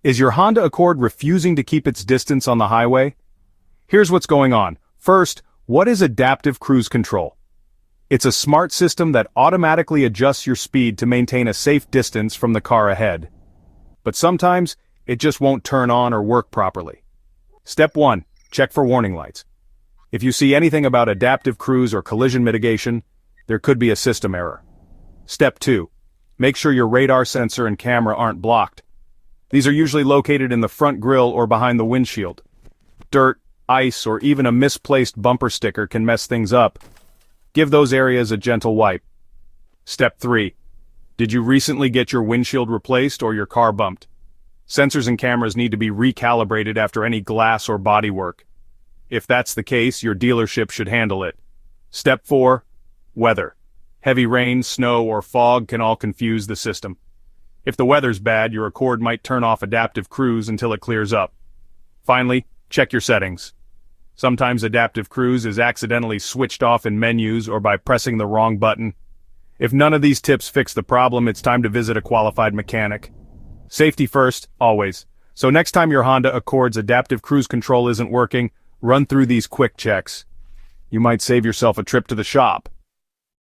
Is your Honda Accord refusing to keep its distance on the highway? Here's what's going on. First, what is adaptive cruise control? It's a smart system that automatically adjusts your speed to maintain a safe distance from the car ahead. But sometimes, it just won't turn on or work properly. Step 1. Check for warning lights. If you see anything about adaptive cruise or collision mitigation, there could be a system error. Step 2. Make sure your radar sensor and camera aren't blocked. These are usually located in the front grille or behind the windshield. Dirt, ice, or even a misplaced bumper sticker can mess things up. Give those areas a gentle wipe. Step 3. Did you recently get your windshield replaced or your car bumped? Sensors and cameras need to be recalibrated after any glass or body work. If that's the case, your dealership should handle it. Step 4. Weather. Heavy rain, snow, or fog can all confuse the system. If the weather's bad, your Accord might turn off adaptive cruise until it clears up. Finally, check your settings. Sometimes adaptive cruise is accidentally switched off in menus or by pressing the wrong button. If none of these tips fix the problem, it's time to visit a qualified mechanic. Safety first, always. So next time your Honda Accord's adaptive cruise control isn't working, run through these quick checks. You might save yourself a trip to the shop.